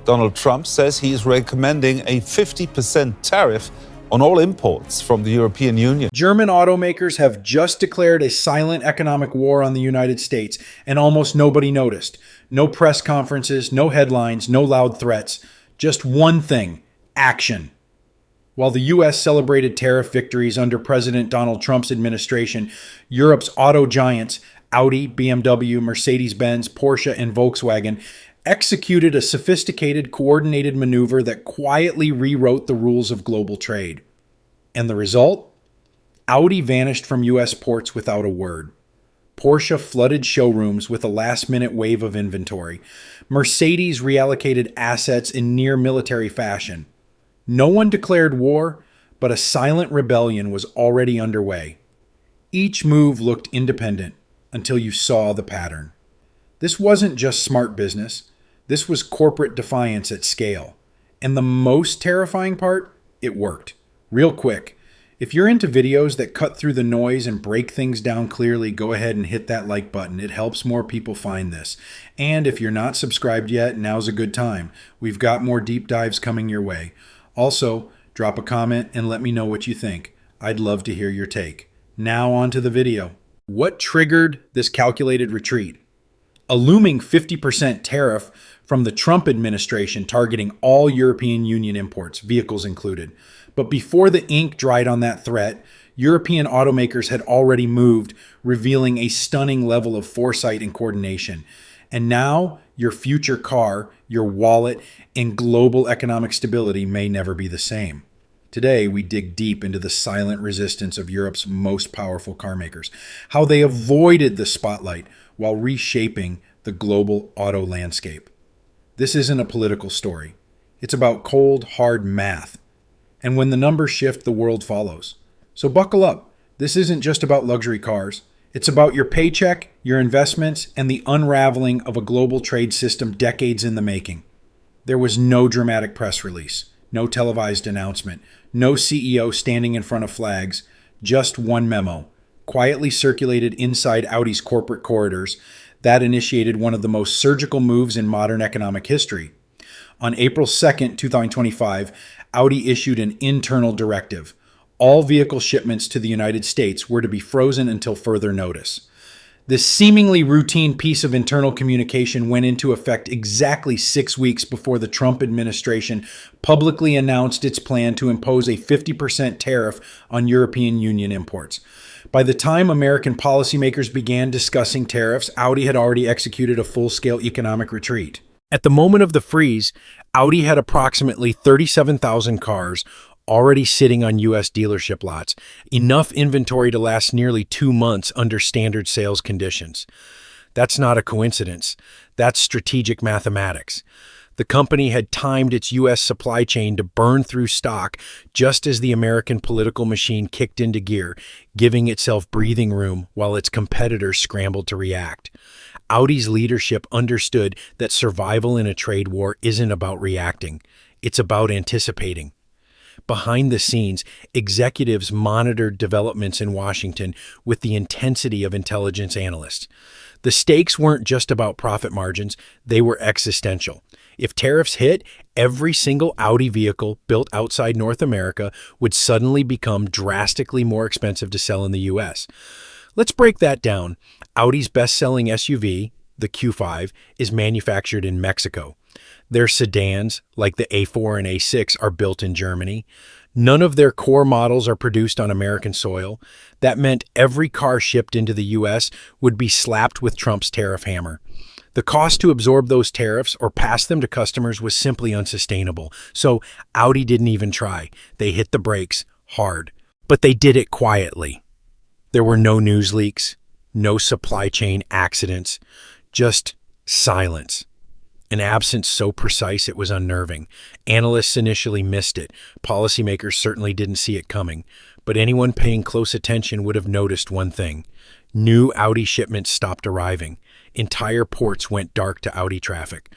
Donald Trump says he is recommending a 50% tariff on all imports from the European Union. German automakers have just declared a silent economic war on the United States, and almost nobody noticed. No press conferences, no headlines, no loud threats. Just one thing: action. While the U.S. celebrated tariff victories under President Donald Trump's administration, Europe's auto giants, Audi, BMW, Mercedes-Benz, Porsche, and Volkswagen, executed a sophisticated, coordinated maneuver that quietly rewrote the rules of global trade. And the result? Audi vanished from U.S. ports without a word. Porsche flooded showrooms with a last-minute wave of inventory. Mercedes reallocated assets in near-military fashion. No one declared war, but a silent rebellion was already underway. Each move looked independent until you saw the pattern. This wasn't just smart business. This was corporate defiance at scale. And the most terrifying part? It worked. Real quick. If you're into videos that cut through the noise and break things down clearly, go ahead and hit that like button. It helps more people find this. And if you're not subscribed yet, now's a good time. We've got more deep dives coming your way. Also, drop a comment and let me know what you think. I'd love to hear your take. Now on to the video. What triggered this calculated retreat? A looming 50% tariff from the Trump administration targeting all European Union imports, vehicles included. But before the ink dried on that threat, European automakers had already moved, revealing a stunning level of foresight and coordination. And now, your future car, your wallet, and global economic stability may never be the same. Today, we dig deep into the silent resistance of Europe's most powerful car makers, how they avoided the spotlight while reshaping the global auto landscape. This isn't a political story. It's about cold, hard math. And when the numbers shift, the world follows. So buckle up. This isn't just about luxury cars. It's about your paycheck, your investments, and the unraveling of a global trade system decades in the making. There was no dramatic press release, no televised announcement, no CEO standing in front of flags, just one memo, quietly circulated inside Audi's corporate corridors, that initiated one of the most surgical moves in modern economic history. On April 2nd, 2025, Audi issued an internal directive. All vehicle shipments to the United States were to be frozen until further notice. This seemingly routine piece of internal communication went into effect exactly 6 weeks before the Trump administration publicly announced its plan to impose a 50% tariff on European Union imports. By the time American policymakers began discussing tariffs, Audi had already executed a full-scale economic retreat. At the moment of the freeze, Audi had approximately 37,000 cars already sitting on U.S. dealership lots, enough inventory to last nearly 2 months under standard sales conditions. That's not a coincidence. That's strategic mathematics. The company had timed its U.S. supply chain to burn through stock just as the American political machine kicked into gear, giving itself breathing room while its competitors scrambled to react. Audi's leadership understood that survival in a trade war isn't about reacting. It's about anticipating. Behind the scenes, executives monitored developments in Washington with the intensity of intelligence analysts. The stakes weren't just about profit margins, they were existential. If tariffs hit, every single Audi vehicle built outside North America would suddenly become drastically more expensive to sell in the U.S. Let's break that down. Audi's best-selling SUV, the Q5, is manufactured in Mexico. Their sedans, like the A4 and A6, are built in Germany. None of their core models are produced on American soil. That meant every car shipped into the U.S. would be slapped with Trump's tariff hammer. The cost to absorb those tariffs or pass them to customers was simply unsustainable. So Audi didn't even try. They hit the brakes hard. But they did it quietly. There were no news leaks, no supply chain accidents, just silence. An absence so precise it was unnerving. Analysts initially missed it. Policymakers certainly didn't see it coming. But anyone paying close attention would have noticed one thing. New Audi shipments stopped arriving. Entire ports went dark to Audi traffic.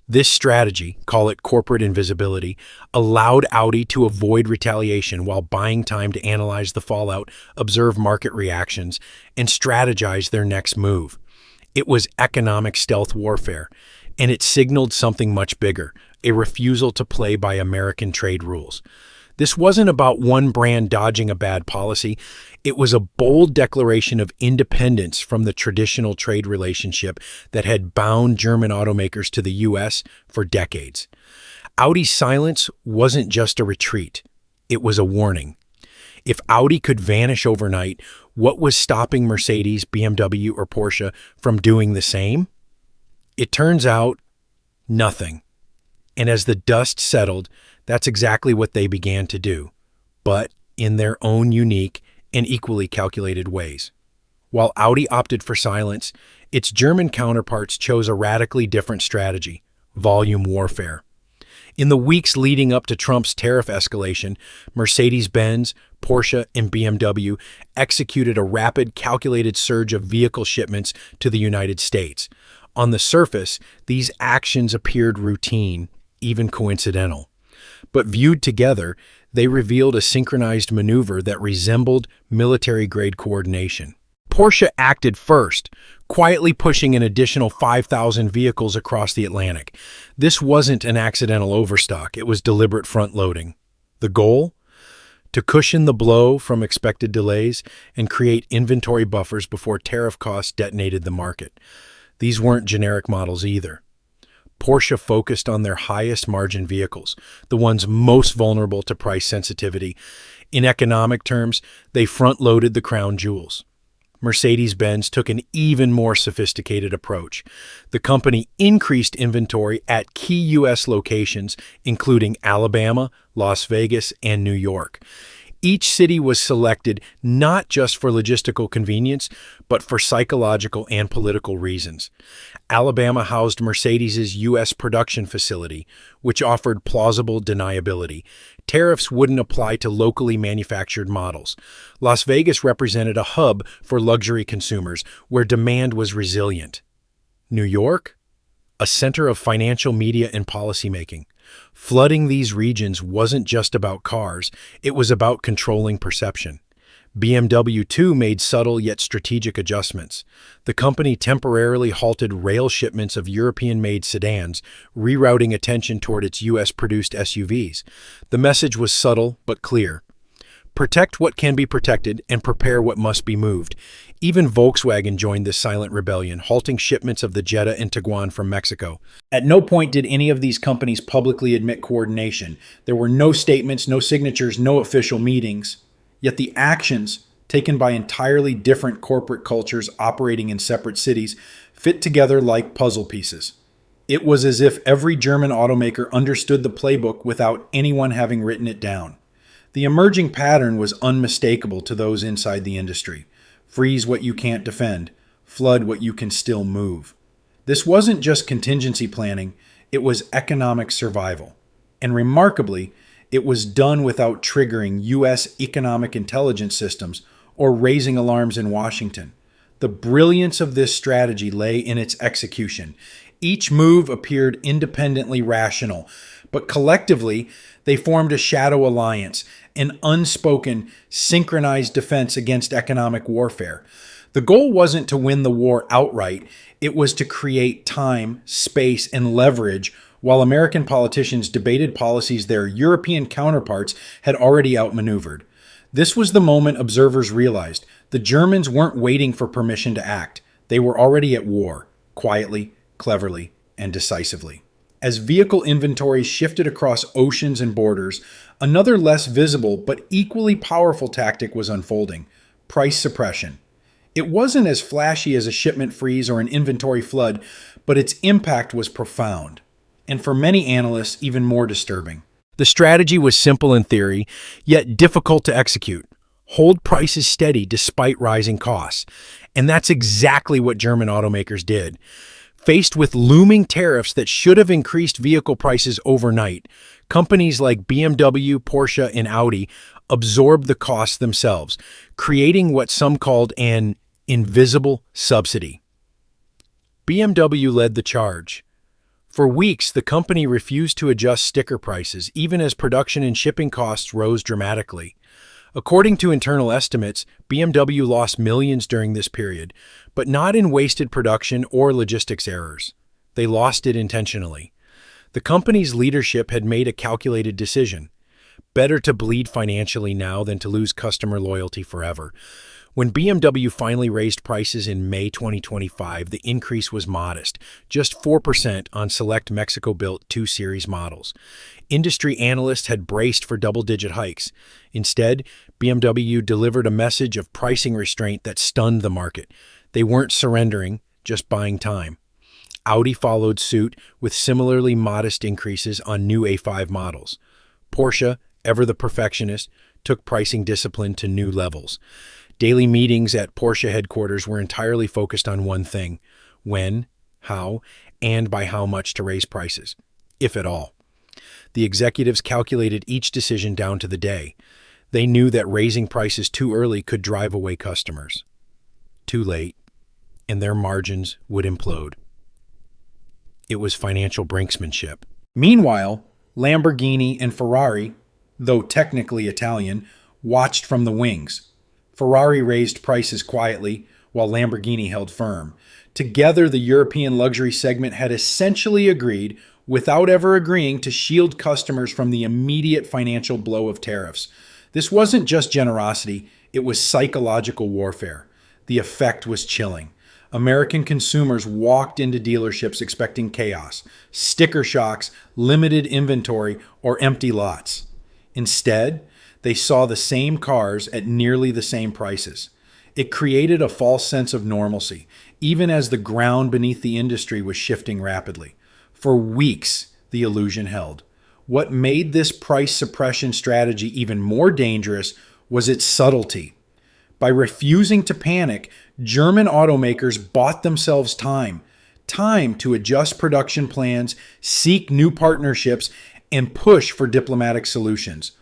This strategy, call it corporate invisibility, allowed Audi to avoid retaliation while buying time to analyze the fallout, observe market reactions, and strategize their next move. It was economic stealth warfare, and it signaled something much bigger, a refusal to play by American trade rules. This wasn't about one brand dodging a bad policy. It was a bold declaration of independence from the traditional trade relationship that had bound German automakers to the U.S. for decades. Audi's silence wasn't just a retreat. It was a warning. If Audi could vanish overnight, what was stopping Mercedes, BMW, or Porsche from doing the same? It turns out, nothing. And as the dust settled, that's exactly what they began to do, but in their own unique and equally calculated ways. While Audi opted for silence, its German counterparts chose a radically different strategy: volume warfare. In the weeks leading up to Trump's tariff escalation, Mercedes-Benz, Porsche, and BMW executed a rapid, calculated surge of vehicle shipments to the United States. On the surface, these actions appeared routine, even coincidental. But viewed together, they revealed a synchronized maneuver that resembled military-grade coordination. Porsche acted first, quietly pushing an additional 5,000 vehicles across the Atlantic. This wasn't an accidental overstock, it was deliberate front-loading. The goal? To cushion the blow from expected delays and create inventory buffers before tariff costs detonated the market. These weren't generic models either. Porsche focused on their highest margin vehicles, the ones most vulnerable to price sensitivity. In economic terms, they front-loaded the crown jewels. Mercedes-Benz took an even more sophisticated approach. The company increased inventory at key U.S. locations, including Alabama, Las Vegas, and New York. Each city was selected not just for logistical convenience, but for psychological and political reasons. Alabama housed Mercedes' U.S. production facility, which offered plausible deniability. Tariffs wouldn't apply to locally manufactured models. Las Vegas represented a hub for luxury consumers, where demand was resilient. New York? A center of financial media and policymaking. Flooding these regions wasn't just about cars, it was about controlling perception. BMW too made subtle yet strategic adjustments. The company temporarily halted rail shipments of European-made sedans, rerouting attention toward its US-produced SUVs. The message was subtle but clear. Protect what can be protected and prepare what must be moved. Even Volkswagen joined this silent rebellion, halting shipments of the Jetta and Tiguan from Mexico. At no point did any of these companies publicly admit coordination. There were no statements, no signatures, no official meetings. Yet the actions, taken by entirely different corporate cultures operating in separate cities, fit together like puzzle pieces. It was as if every German automaker understood the playbook without anyone having written it down. The emerging pattern was unmistakable to those inside the industry. Freeze what you can't defend, flood what you can still move. This wasn't just contingency planning, it was economic survival. And remarkably, it was done without triggering U.S. economic intelligence systems or raising alarms in Washington. The brilliance of this strategy lay in its execution. Each move appeared independently rational, but collectively, they formed a shadow alliance, an unspoken, synchronized defense against economic warfare. The goal wasn't to win the war outright, it was to create time, space, and leverage while American politicians debated policies their European counterparts had already outmaneuvered. This was the moment observers realized the Germans weren't waiting for permission to act. They were already at war, quietly, cleverly, and decisively. As vehicle inventories shifted across oceans and borders, another less visible but equally powerful tactic was unfolding: price suppression. It wasn't as flashy as a shipment freeze or an inventory flood, but its impact was profound, and for many analysts, even more disturbing. The strategy was simple in theory, yet difficult to execute. Hold prices steady despite rising costs. And that's exactly what German automakers did. Faced with looming tariffs that should have increased vehicle prices overnight, companies like BMW, Porsche, and Audi absorbed the costs themselves, creating what some called an invisible subsidy. BMW led the charge. For weeks, the company refused to adjust sticker prices, even as production and shipping costs rose dramatically. According to internal estimates, BMW lost millions during this period, but not in wasted production or logistics errors. They lost it intentionally. The company's leadership had made a calculated decision. Better to bleed financially now than to lose customer loyalty forever. When BMW finally raised prices in May 2025, the increase was modest, just 4% on select Mexico-built 2 Series models. Industry analysts had braced for double-digit hikes. Instead, BMW delivered a message of pricing restraint that stunned the market. They weren't surrendering, just buying time. Audi followed suit with similarly modest increases on new A5 models. Porsche, ever the perfectionist, took pricing discipline to new levels. Daily meetings at Porsche headquarters were entirely focused on one thing: when, how, and by how much to raise prices, if at all. The executives calculated each decision down to the day. They knew that raising prices too early could drive away customers. Too late, and their margins would implode. It was financial brinksmanship. Meanwhile, Lamborghini and Ferrari, though technically Italian, watched from the wings. Ferrari raised prices quietly, while Lamborghini held firm. Together, the European luxury segment had essentially agreed, without ever agreeing, to shield customers from the immediate financial blow of tariffs. This wasn't just generosity, it was psychological warfare. The effect was chilling. American consumers walked into dealerships expecting chaos, sticker shocks, limited inventory, or empty lots. Instead, they saw the same cars at nearly the same prices. It created a false sense of normalcy, even as the ground beneath the industry was shifting rapidly. For weeks, the illusion held. What made this price suppression strategy even more dangerous was its subtlety. By refusing to panic, German automakers bought themselves time to adjust production plans, seek new partnerships, and push for diplomatic solutions,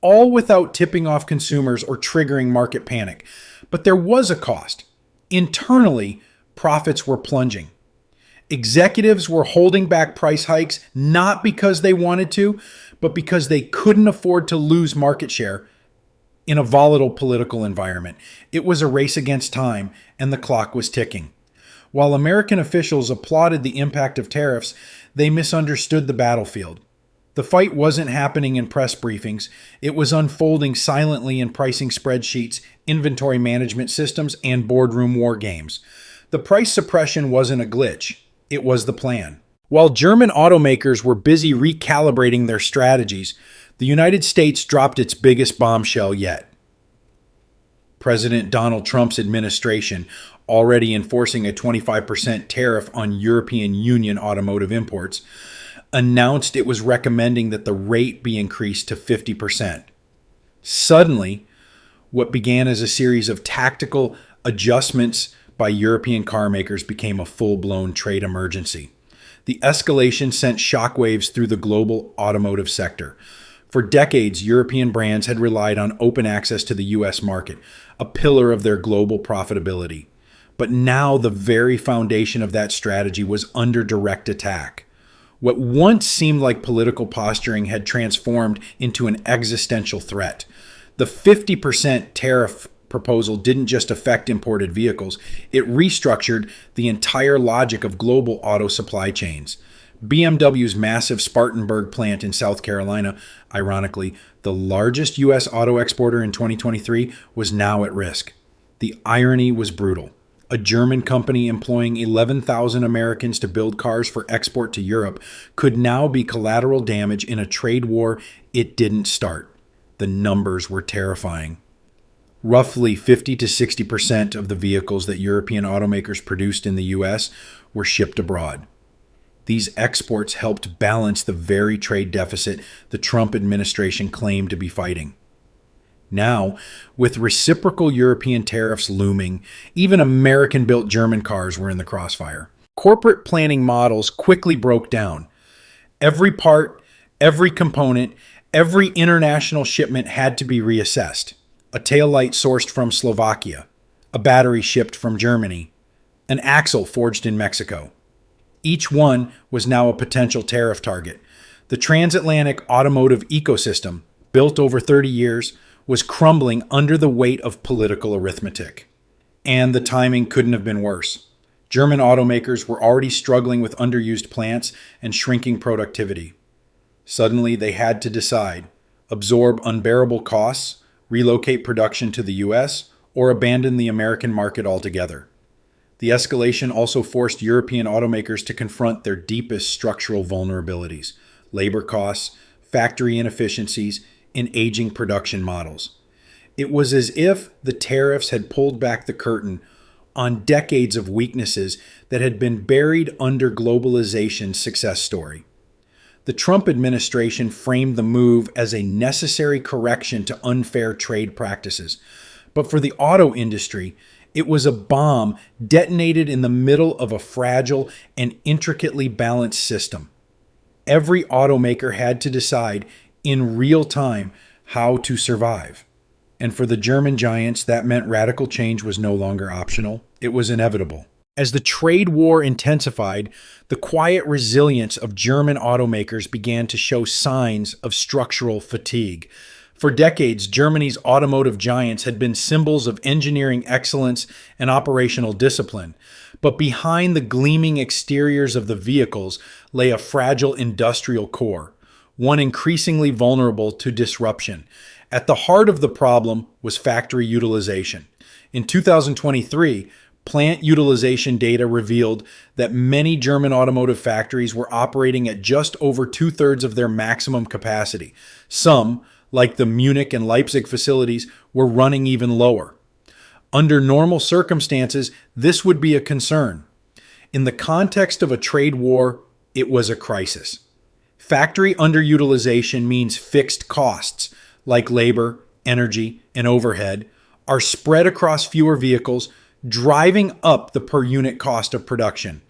all without tipping off consumers or triggering market panic. But there was a cost. Internally, profits were plunging. Executives were holding back price hikes not because they wanted to, but because they couldn't afford to lose market share in a volatile political environment. It was a race against time, and the clock was ticking. While American officials applauded the impact of tariffs, they misunderstood the battlefield. The fight wasn't happening in press briefings. It was unfolding silently in pricing spreadsheets, inventory management systems, and boardroom war games. The price suppression wasn't a glitch. It was the plan. While German automakers were busy recalibrating their strategies, the United States dropped its biggest bombshell yet. President Donald Trump's administration, already enforcing a 25% tariff on European Union automotive imports, announced it was recommending that the rate be increased to 50%. Suddenly, what began as a series of tactical adjustments by European car makers became a full-blown trade emergency. The escalation sent shockwaves through the global automotive sector. For decades, European brands had relied on open access to the U.S. market, a pillar of their global profitability. But now the very foundation of that strategy was under direct attack. What once seemed like political posturing had transformed into an existential threat. The 50% tariff proposal didn't just affect imported vehicles, it restructured the entire logic of global auto supply chains. BMW's massive Spartanburg plant in South Carolina, ironically, the largest U.S. auto exporter in 2023, was now at risk. The irony was brutal. A German company employing 11,000 Americans to build cars for export to Europe could now be collateral damage in a trade war it didn't start. The numbers were terrifying. Roughly 50 to 60% of the vehicles that European automakers produced in the U.S. were shipped abroad. These exports helped balance the very trade deficit the Trump administration claimed to be fighting. Now, with reciprocal European tariffs looming, even American-built German cars were in the crossfire. Corporate planning models quickly broke down. Every part, every component, every international shipment had to be reassessed. A taillight sourced from Slovakia, a battery shipped from Germany, an axle forged in Mexico. Each one was now a potential tariff target. The transatlantic automotive ecosystem, built over 30 years, was crumbling under the weight of political arithmetic. And the timing couldn't have been worse. German automakers were already struggling with underused plants and shrinking productivity. Suddenly, they had to decide: absorb unbearable costs, relocate production to the US, or abandon the American market altogether. The escalation also forced European automakers to confront their deepest structural vulnerabilities: labor costs, factory inefficiencies, and aging production models. It was as if the tariffs had pulled back the curtain on decades of weaknesses that had been buried under globalization's success story. The Trump administration framed the move as a necessary correction to unfair trade practices. But for the auto industry, it was a bomb detonated in the middle of a fragile and intricately balanced system. Every automaker had to decide in real time how to survive. And for the German giants, that meant radical change was no longer optional. It was inevitable. As the trade war intensified, the quiet resilience of German automakers began to show signs of structural fatigue. For decades, Germany's automotive giants had been symbols of engineering excellence and operational discipline. But behind the gleaming exteriors of the vehicles lay a fragile industrial core, one increasingly vulnerable to disruption. At the heart of the problem was factory utilization. In 2023, plant utilization data revealed that many German automotive factories were operating at just over two-thirds of their maximum capacity. Some, like the Munich and Leipzig facilities, were running even lower. Under normal circumstances, this would be a concern. In the context of a trade war, it was a crisis. Factory underutilization means fixed costs, like labor, energy, and overhead, are spread across fewer vehicles, driving up the per unit cost of production.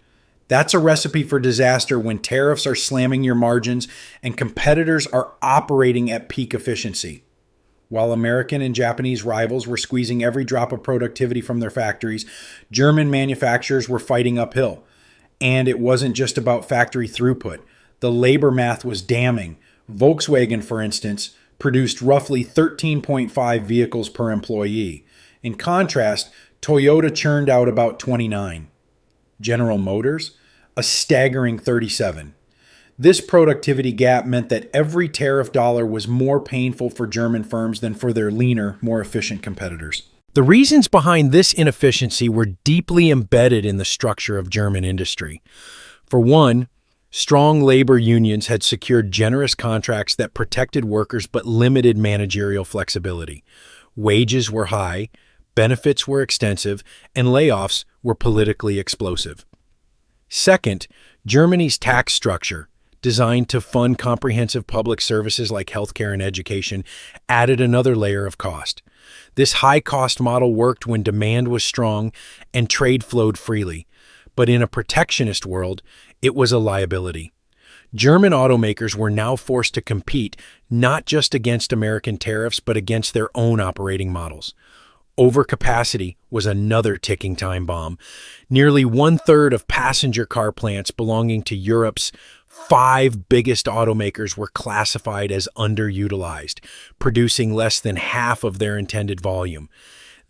That's a recipe for disaster when tariffs are slamming your margins and competitors are operating at peak efficiency. While American and Japanese rivals were squeezing every drop of productivity from their factories, German manufacturers were fighting uphill. And it wasn't just about factory throughput. The labor math was damning. Volkswagen, for instance, produced roughly 13.5 vehicles per employee. In contrast, Toyota churned out about 29. General Motors, a staggering 37. This productivity gap meant that every tariff dollar was more painful for German firms than for their leaner, more efficient competitors. The reasons behind this inefficiency were deeply embedded in the structure of German industry. For one, strong labor unions had secured generous contracts that protected workers but limited managerial flexibility. Wages were high, benefits were extensive, and layoffs were politically explosive. Second, Germany's tax structure, designed to fund comprehensive public services like healthcare and education, added another layer of cost. This high-cost model worked when demand was strong and trade flowed freely. But in a protectionist world, it was a liability. German automakers were now forced to compete not just against American tariffs, but against their own operating models. Overcapacity was another ticking time bomb. Nearly one-third of passenger car plants belonging to Europe's 5 biggest automakers were classified as underutilized, producing less than half of their intended volume.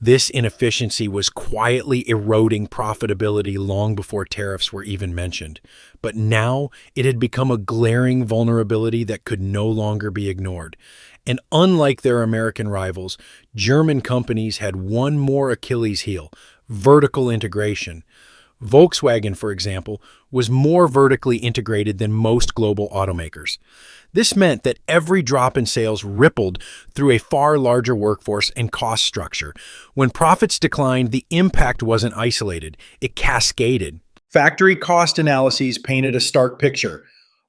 This inefficiency was quietly eroding profitability long before tariffs were even mentioned. But now it had become a glaring vulnerability that could no longer be ignored. And unlike their American rivals, German companies had one more Achilles heel: vertical integration. Volkswagen, for example, was more vertically integrated than most global automakers. This meant that every drop in sales rippled through a far larger workforce and cost structure. When profits declined, the impact wasn't isolated, it cascaded. Factory cost analyses painted a stark picture.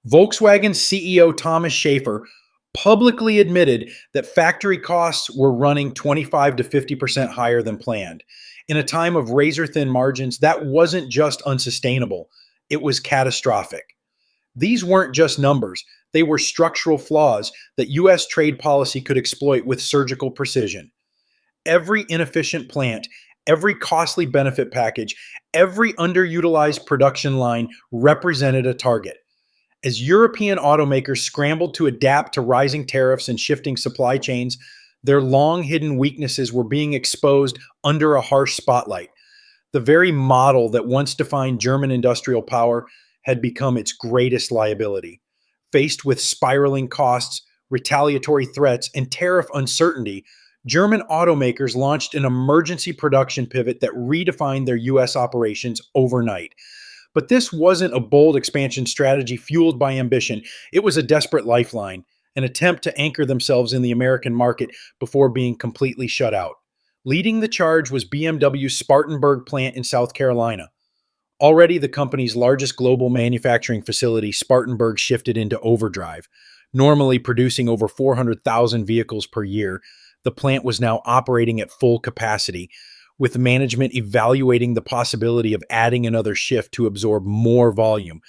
Volkswagen CEO Thomas Schaefer publicly admitted that factory costs were running 25 to 50% higher than planned. In a time of razor-thin margins, that wasn't just unsustainable, it was catastrophic. These weren't just numbers, they were structural flaws that U.S. trade policy could exploit with surgical precision. Every inefficient plant, every costly benefit package, every underutilized production line represented a target. As European automakers scrambled to adapt to rising tariffs and shifting supply chains, their long-hidden weaknesses were being exposed under a harsh spotlight. The very model that once defined German industrial power had become its greatest liability. Faced with spiraling costs, retaliatory threats, and tariff uncertainty, German automakers launched an emergency production pivot that redefined their US operations overnight. But this wasn't a bold expansion strategy fueled by ambition. It was a desperate lifeline, an attempt to anchor themselves in the American market before being completely shut out. Leading the charge was BMW's Spartanburg plant in South Carolina. Already the company's largest global manufacturing facility, Spartanburg shifted into overdrive. Normally producing over 400,000 vehicles per year, the plant was now operating at full capacity, with management evaluating the possibility of adding another shift to absorb more volume.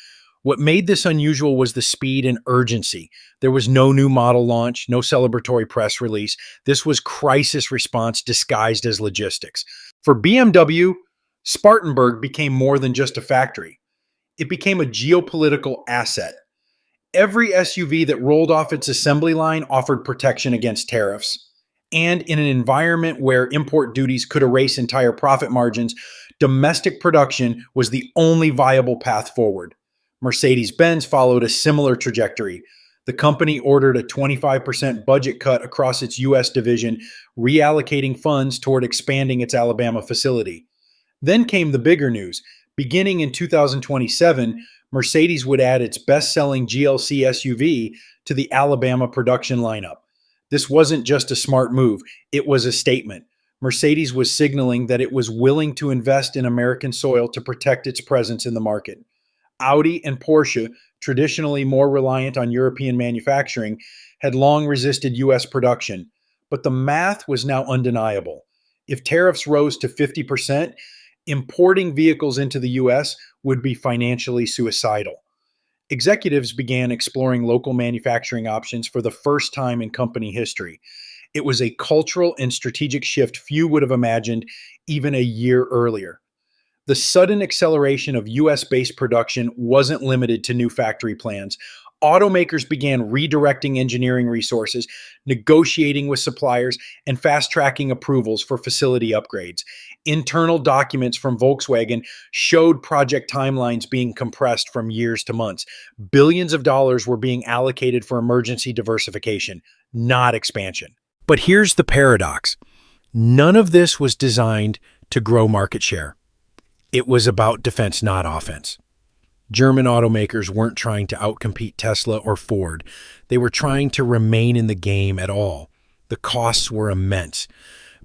What made this unusual was the speed and urgency. There was no new model launch, no celebratory press release. This was crisis response disguised as logistics. For BMW, Spartanburg became more than just a factory. It became a geopolitical asset. Every SUV that rolled off its assembly line offered protection against tariffs. And in an environment where import duties could erase entire profit margins, domestic production was the only viable path forward. Mercedes-Benz followed a similar trajectory. The company ordered a 25% budget cut across its U.S. division, reallocating funds toward expanding its Alabama facility. Then came the bigger news. Beginning in 2027, Mercedes would add its best-selling GLC SUV to the Alabama production lineup. This wasn't just a smart move, it was a statement. Mercedes was signaling that it was willing to invest in American soil to protect its presence in the market. Audi and Porsche, traditionally more reliant on European manufacturing, had long resisted U.S. production, but the math was now undeniable. If tariffs rose to 50%, importing vehicles into the U.S. would be financially suicidal. Executives began exploring local manufacturing options for the first time in company history. It was a cultural and strategic shift few would have imagined even a year earlier. The sudden acceleration of US-based production wasn't limited to new factory plans. Automakers began redirecting engineering resources, negotiating with suppliers, and fast-tracking approvals for facility upgrades. Internal documents from Volkswagen showed project timelines being compressed from years to months. Billions of dollars were being allocated for emergency diversification, not expansion. But here's the paradox. None of this was designed to grow market share. It was about defense, not offense. German automakers weren't trying to outcompete Tesla or Ford. They were trying to remain in the game at all. The costs were immense.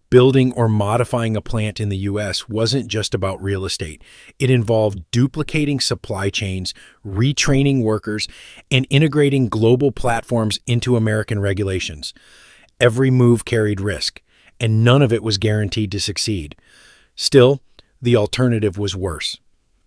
Building or modifying a plant in the U.S. wasn't just about real estate. It involved duplicating supply chains, retraining workers, and integrating global platforms into American regulations. Every move carried risk, and none of it was guaranteed to succeed. Still, the alternative was worse.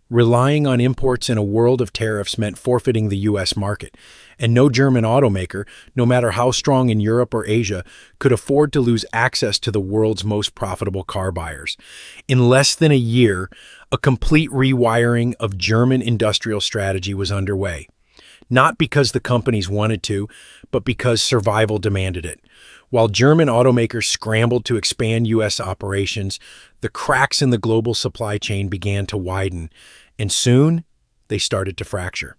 Relying on imports in a world of tariffs meant forfeiting the U.S. market, and no German automaker, no matter how strong in Europe or Asia, could afford to lose access to the world's most profitable car buyers. In less than a year, a complete rewiring of German industrial strategy was underway. Not because the companies wanted to, but because survival demanded it. While German automakers scrambled to expand U.S. operations, the cracks in the global supply chain began to widen, and soon they started to fracture.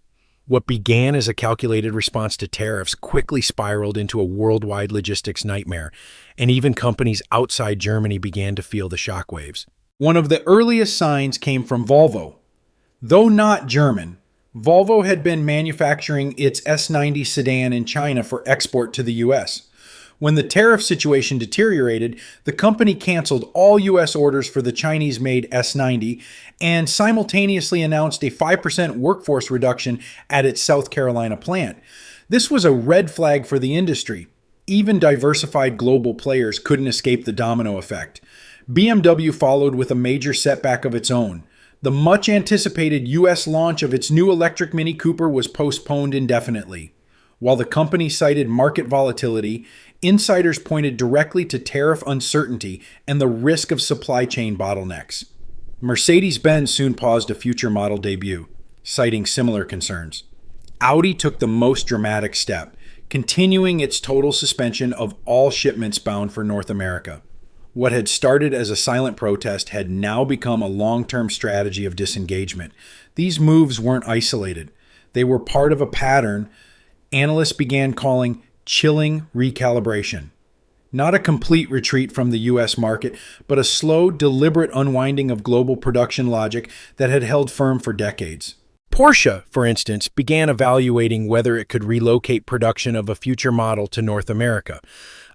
What began as a calculated response to tariffs quickly spiraled into a worldwide logistics nightmare, and even companies outside Germany began to feel the shockwaves. One of the earliest signs came from Volvo. Though not German, Volvo had been manufacturing its S90 sedan in China for export to the U.S. When the tariff situation deteriorated, the company canceled all U.S. orders for the Chinese-made S90 and simultaneously announced a 5% workforce reduction at its South Carolina plant. This was a red flag for the industry. Even diversified global players couldn't escape the domino effect. BMW followed with a major setback of its own. The much-anticipated U.S. launch of its new electric Mini Cooper was postponed indefinitely. While the company cited market volatility, insiders pointed directly to tariff uncertainty and the risk of supply chain bottlenecks. Mercedes-Benz soon paused a future model debut, citing similar concerns. Audi took the most dramatic step, continuing its total suspension of all shipments bound for North America. What had started as a silent protest had now become a long-term strategy of disengagement. These moves weren't isolated. They were part of a pattern analysts began calling chilling recalibration. Not a complete retreat from the U.S. market, but a slow, deliberate unwinding of global production logic that had held firm for decades. Porsche, for instance, began evaluating whether it could relocate production of a future model to North America.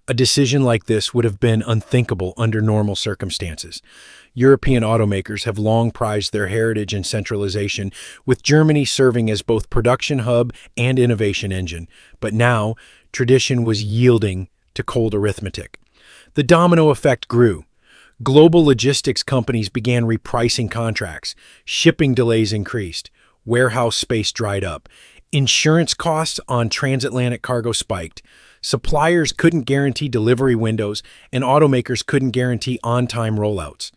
A decision like this would have been unthinkable under normal circumstances. European automakers have long prized their heritage in centralization, with Germany serving as both production hub and innovation engine. But now, tradition was yielding to cold arithmetic. The domino effect grew. Global logistics companies began repricing contracts. Shipping delays increased. Warehouse space dried up. Insurance costs on transatlantic cargo spiked. Suppliers couldn't guarantee delivery windows, and automakers couldn't guarantee on-time rollouts.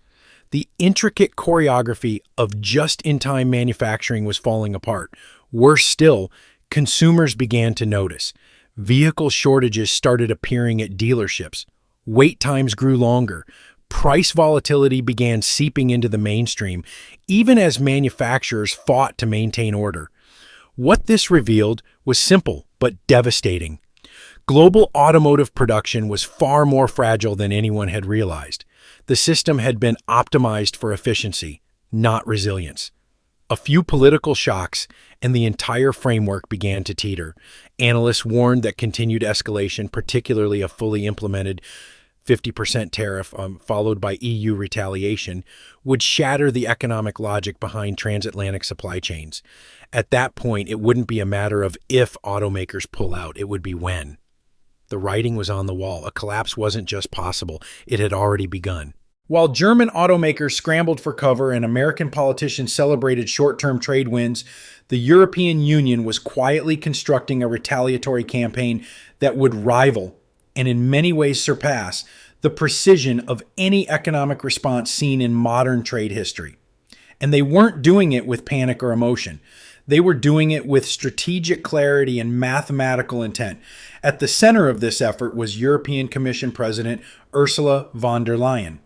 The intricate choreography of just-in-time manufacturing was falling apart. Worse still, consumers began to notice. Vehicle shortages started appearing at dealerships. Wait times grew longer. Price volatility began seeping into the mainstream, even as manufacturers fought to maintain order. What this revealed was simple but devastating. Global automotive production was far more fragile than anyone had realized. The system had been optimized for efficiency, not resilience. A few political shocks, and the entire framework began to teeter. Analysts warned that continued escalation, particularly a fully implemented 50% tariff followed by EU retaliation, would shatter the economic logic behind transatlantic supply chains. At that point, it wouldn't be a matter of if automakers pull out, it would be when. The writing was on the wall. A collapse wasn't just possible, it had already begun. While German automakers scrambled for cover and American politicians celebrated short-term trade wins, the European Union was quietly constructing a retaliatory campaign that would rival, and in many ways surpass, the precision of any economic response seen in modern trade history. And they weren't doing it with panic or emotion. They were doing it with strategic clarity and mathematical intent. At the center of this effort was European Commission President Ursula von der Leyen.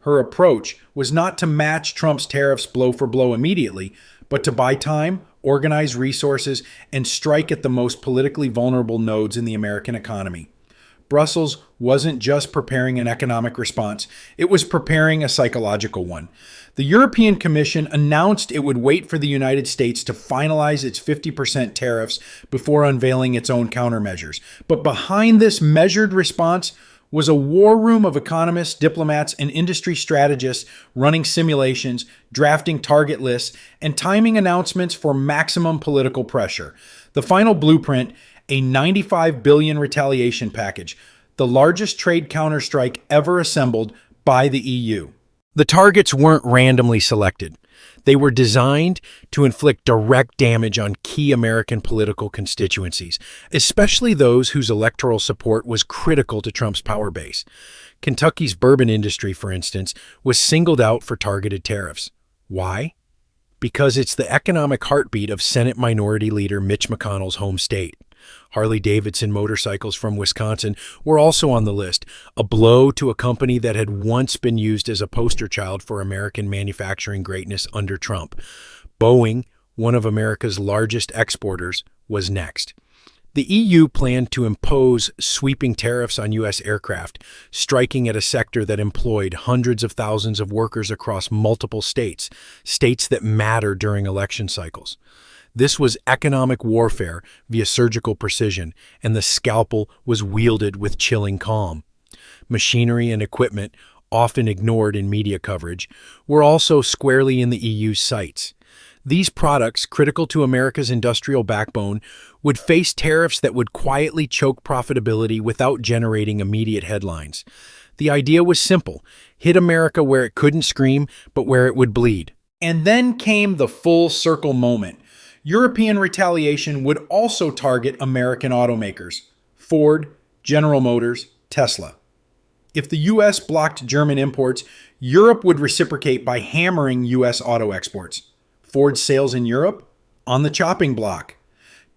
Her approach was not to match Trump's tariffs blow for blow immediately, but to buy time, organize resources, and strike at the most politically vulnerable nodes in the American economy. Brussels wasn't just preparing an economic response, it was preparing a psychological one. The European Commission announced it would wait for the United States to finalize its 50% tariffs before unveiling its own countermeasures. But behind this measured response was a war room of economists, diplomats, and industry strategists running simulations, drafting target lists, and timing announcements for maximum political pressure. The final blueprint, a $95 billion retaliation package, the largest trade counterstrike ever assembled by the EU. The targets weren't randomly selected. They were designed to inflict direct damage on key American political constituencies, especially those whose electoral support was critical to Trump's power base. Kentucky's bourbon industry, for instance, was singled out for targeted tariffs. Why? Because it's the economic heartbeat of Senate Minority Leader Mitch McConnell's home state. Harley-Davidson motorcycles from Wisconsin were also on the list, a blow to a company that had once been used as a poster child for American manufacturing greatness under Trump. Boeing, one of America's largest exporters, was next. The EU planned to impose sweeping tariffs on U.S. aircraft, striking at a sector that employed hundreds of thousands of workers across multiple states, states that matter during election cycles. This was economic warfare via surgical precision, and the scalpel was wielded with chilling calm. Machinery and equipment, often ignored in media coverage, were also squarely in the EU's sights. These products, critical to America's industrial backbone, would face tariffs that would quietly choke profitability without generating immediate headlines. The idea was simple: hit America where it couldn't scream, but where it would bleed. And then came the full circle moment. European retaliation would also target American automakers: Ford, General Motors, Tesla. If the U.S. blocked German imports, Europe would reciprocate by hammering U.S. auto exports. Ford's sales in Europe? On the chopping block.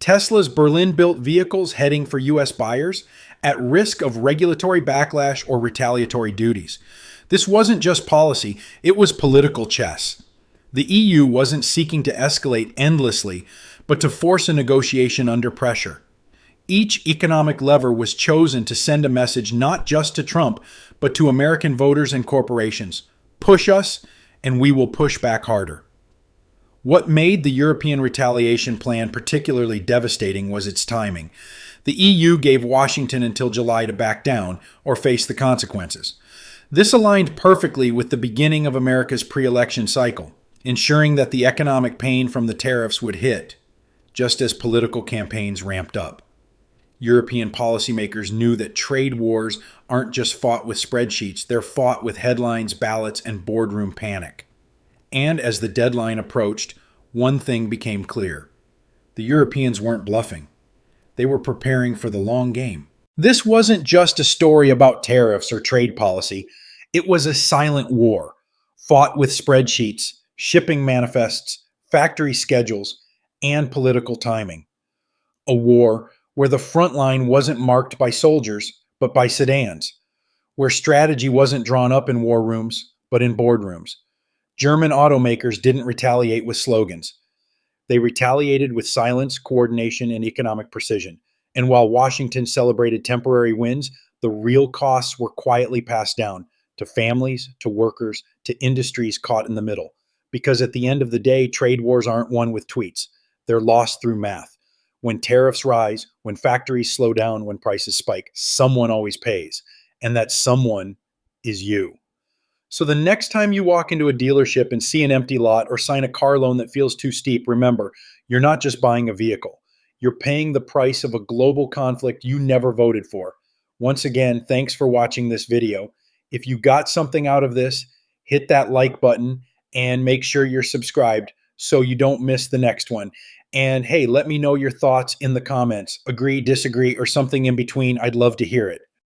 Tesla's Berlin-built vehicles heading for U.S. buyers at risk of regulatory backlash or retaliatory duties. This wasn't just policy, it was political chess. The EU wasn't seeking to escalate endlessly, but to force a negotiation under pressure. Each economic lever was chosen to send a message not just to Trump, but to American voters and corporations. Push us, and we will push back harder. What made the European retaliation plan particularly devastating was its timing. The EU gave Washington until July to back down or face the consequences. This aligned perfectly with the beginning of America's pre-election cycle, ensuring that the economic pain from the tariffs would hit, just as political campaigns ramped up. European policymakers knew that trade wars aren't just fought with spreadsheets, they're fought with headlines, ballots, and boardroom panic. And as the deadline approached, one thing became clear. The Europeans weren't bluffing. They were preparing for the long game. This wasn't just a story about tariffs or trade policy. It was a silent war, fought with spreadsheets, shipping manifests, factory schedules, and political timing. A war where the front line wasn't marked by soldiers, but by sedans, where strategy wasn't drawn up in war rooms, but in boardrooms. German automakers didn't retaliate with slogans. They retaliated with silence, coordination, and economic precision. And while Washington celebrated temporary wins, the real costs were quietly passed down to families, to workers, to industries caught in the middle. Because at the end of the day, trade wars aren't won with tweets. They're lost through math. When tariffs rise, when factories slow down, when prices spike, someone always pays. And that someone is you. So the next time you walk into a dealership and see an empty lot or sign a car loan that feels too steep, remember, you're not just buying a vehicle. You're paying the price of a global conflict you never voted for. Once again, thanks for watching this video. If you got something out of this, hit that like button and make sure you're subscribed so you don't miss the next one. And hey, let me know your thoughts in the comments. Agree, disagree, or something in between. I'd love to hear it.